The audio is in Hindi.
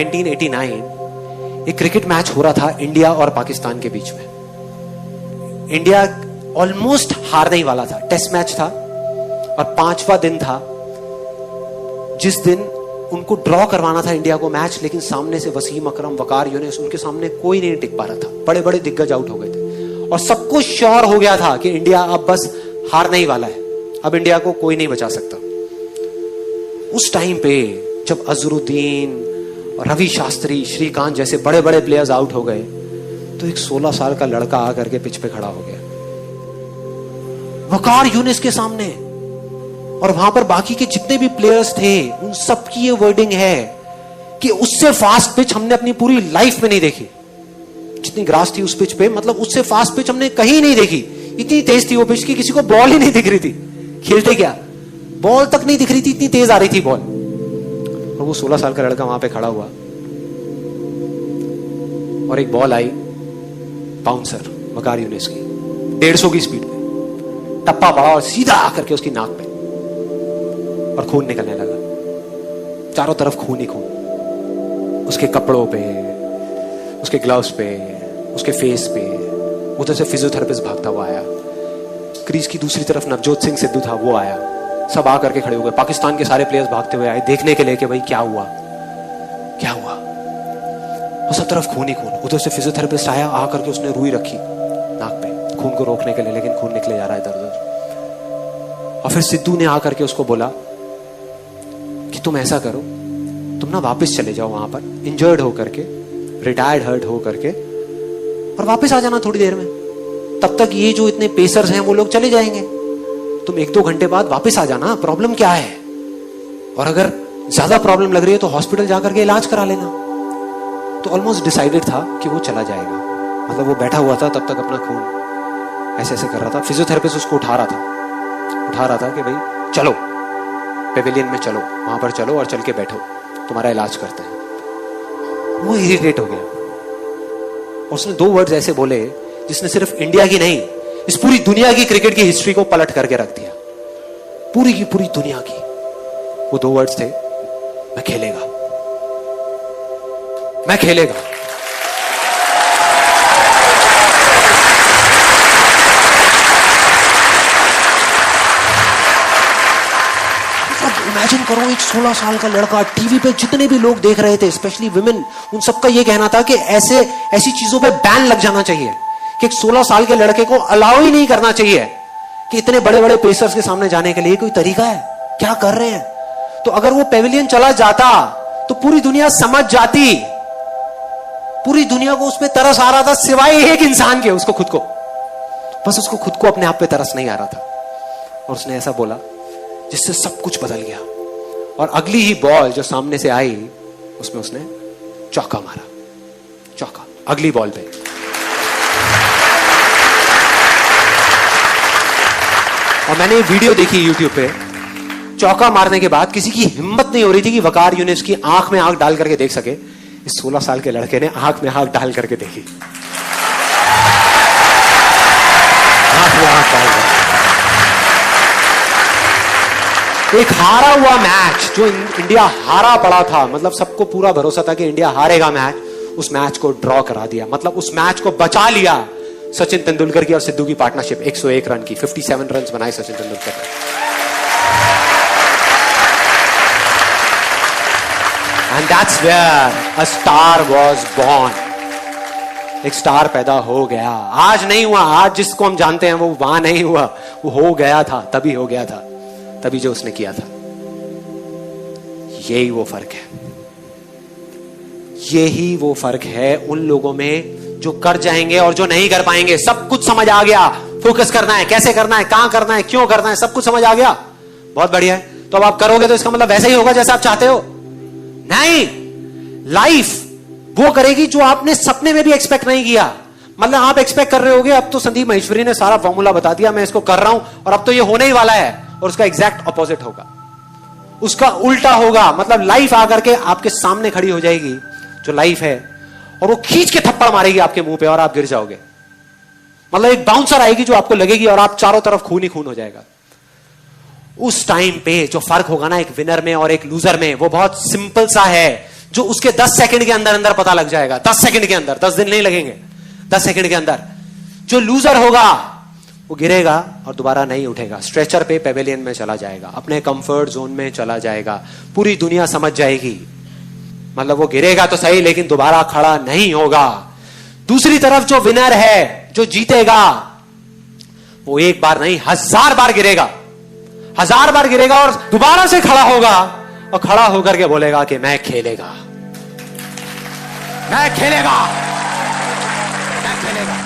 1989 एक क्रिकेट मैच हो रहा था इंडिया और पाकिस्तान के बीच में। इंडिया ऑलमोस्ट हारने ही वाला था, टेस्ट मैच था और 5वां दिन था जिस दिन उनको ड्रॉ करवाना था इंडिया को मैच, लेकिन सामने से वसीम अकरम, वकार यूनिस, उनके सामने कोई नहीं टिक पा रहा था। बड़े बड़े दिग्गज आउट हो गए थे और सबको श्योर हो गया था कि इंडिया अब बस हारने ही वाला है, अब इंडिया को कोई नहीं बचा सकता। उस टाइम पे जब अजरुद्दीन, रवि शास्त्री, श्रीकांत जैसे बड़े बड़े प्लेयर्स आउट हो गए तो एक 16 साल का लड़का आकर के पिच पे खड़ा हो गया वकार यूनिस के सामने, और वहां पर बाकी के जितने भी प्लेयर्स थे उन सबकी ये वर्डिंग है कि उससे फास्ट पिच हमने अपनी पूरी लाइफ में नहीं देखी। जितनी ग्रास थी उस पिच पे, मतलब उससे फास्ट पिच हमने कहीं नहीं देखी। इतनी तेज थी वो पिच की किसी को बॉल ही नहीं दिख रही थी, खेलते क्या बॉल तक नहीं दिख रही थी, इतनी तेज आ रही थी बॉल। और वो 16 साल का लड़का वहां पे खड़ा हुआ और एक बॉल आई बाउंसर वकार यूनिस की 150 की स्पीड में, टप्पा पड़ा और सीधा आकर के उसकी नाक पे, और खून निकलने लगा, चारों तरफ खून ही खून, उसके कपड़ों पे, उसके ग्लव्स पे, उसके फेस पे। उधर से फिजियोथेरेपिस्ट भागता हुआ आया, क्रीज की दूसरी तरफ नवजोत सिंह सिद्धू था, वो आया, सब आकर के खड़े हो गए। पाकिस्तान के सारे प्लेयर्स भागते हुए आए देखने के लिए कि भाई क्या हुआ क्या हुआ, और सब तरफ खून ही खून। उधर से फिजियोथेरेपिस्ट आया, आकर के उसने रुई रखी नाक पे खून को रोकने के लिए, लेकिन खून निकले जा रहा है इधर उधर। और फिर सिद्धू ने आकर के उसको बोला कि तुम ऐसा करो, तुम ना वापस चले जाओ वहां पर इंजर्ड होकर के, रिटायर्ड हर्ट हो करके, और वापस आ जाना थोड़ी देर में। तब तक ये जो इतने पेसर्स हैं वो लोग चले जाएंगे, तुम 1-2 घंटे बाद वापस आ जाना, प्रॉब्लम क्या है, और अगर ज्यादा प्रॉब्लम लग रही है तो हॉस्पिटल जाकर के इलाज करा लेना। तो ऑलमोस्ट डिसाइडेड था कि वो चला जाएगा, मतलब वो बैठा हुआ था तब तक अपना खून ऐसे ऐसे कर रहा था। फिजियोथेरेपिस्ट उसको उठा रहा था कि भाई चलो पेविलियन में चलो, वहां पर चलो और चल के बैठो, तुम्हारा इलाज करते हैं। वो इरिटेट हो गया और उसने 2 वर्ड्स ऐसे बोले जिसने सिर्फ इंडिया की नहीं, इस पूरी दुनिया की क्रिकेट की हिस्ट्री को पलट करके रख दिया, पूरी की पूरी दुनिया की। वो 2 वर्ड्स थे, मैं खेलेगा, मैं खेलेगा। इमेजिन करो, एक 16 साल का लड़का, टीवी पे जितने भी लोग देख रहे थे, स्पेशली विमेन, उन सबका ये कहना था कि ऐसी चीजों पे बैन लग जाना चाहिए, कि एक 16 साल के लड़के को अलाउ ही नहीं करना चाहिए कि इतने बड़े बड़े पेसर्स के सामने जाने के लिए कोई तरीका है, क्या कर रहे हैं। तो अगर वो पेविलियन चला जाता तो पूरी दुनिया समझ जाती, पूरी दुनिया को उस पर तरस आ रहा था सिवाय एक इंसान के, उसको खुद को, बस उसको खुद को अपने आप पे तरस नहीं आ रहा था। और उसने ऐसा बोला जिससे सब कुछ बदल गया, और अगली ही बॉल जो सामने से आई उसमें उसने चौका मारा, चौका अगली बॉल पे। और मैंने वीडियो देखी YouTube पे, चौका मारने के बाद किसी की हिम्मत नहीं हो रही थी कि वकार यूनिस की आंख में आंख डाल करके देख सके। इस 16 साल के लड़के ने आंख में आंख डाल करके देखी, आंख में आंख डाल करके। एक हारा हुआ मैच, जो इंडिया हारा पड़ा था, मतलब सबको पूरा भरोसा था कि इंडिया हारेगा मैच, उस मैच को ड्रॉ करा दिया, मतलब उस मैच को बचा लिया। सचिन तेंदुलकर की और सिद्धू की पार्टनरशिप 101 रन की, 57 रन बनाए सचिन तेंदुलकर ने। And that's where a star was born. एक स्टार पैदा हो गया। आज नहीं हुआ, आज जिसको हम जानते हैं वो वहां नहीं हुआ, वो हो गया था, तभी हो गया था, तभी जो उसने किया था। यही वो फर्क है, यही वो फर्क है उन लोगों में जो कर जाएंगे और जो नहीं कर पाएंगे। सब कुछ समझ आ गया, फोकस करना है, कैसे करना है, कहां करना है, क्यों करना है, सब कुछ समझ आ गया, बहुत बढ़िया है। तो अब आप करोगे तो इसका मतलब वैसा ही होगा जैसा आप चाहते हो? नहीं, लाइफ वो करेगी जो आपने सपने में भी एक्सपेक्ट नहीं किया। मतलब आप एक्सपेक्ट कर रहे होगे अब तो संदीप महेश्वरी ने सारा फॉर्मूला बता दिया, मैं इसको कर रहा हूं और अब तो ये होने ही वाला है, और उसका एग्जैक्ट ऑपोजिट होगा, उसका उल्टा होगा। मतलब लाइफ आकर के आपके सामने खड़ी हो जाएगी जो लाइफ है, और वो खींच के थप्पड़ मारेगी आपके मुंह पे और आप गिर जाओगे। मतलब एक बाउंसर आएगी जो आपको लगेगी और आप चारों तरफ खून ही खून हो जाएगा। उस टाइम पे जो फर्क होगा ना एक विनर में और एक लूजर में, वो बहुत सिंपल सा है जो उसके 10 सेकंड के अंदर अंदर पता लग जाएगा, 10 सेकंड के अंदर, 10 दिन नहीं लगेंगे, 10 सेकंड के अंदर। जो लूजर होगा वो गिरेगा और दोबारा नहीं उठेगा, स्ट्रेचर पे पेवेलियन में चला जाएगा, अपने कंफर्ट जोन में चला जाएगा, पूरी दुनिया समझ जाएगी। मतलब वो गिरेगा तो सही लेकिन दोबारा खड़ा नहीं होगा। दूसरी तरफ जो विनर है, जो जीतेगा, वो एक बार नहीं 1000 बार गिरेगा, 1000 बार गिरेगा और दोबारा से खड़ा होगा और खड़ा होकर के बोलेगा कि मैं खेलेगा, मैं खेलेगा, मैं खेलेगा।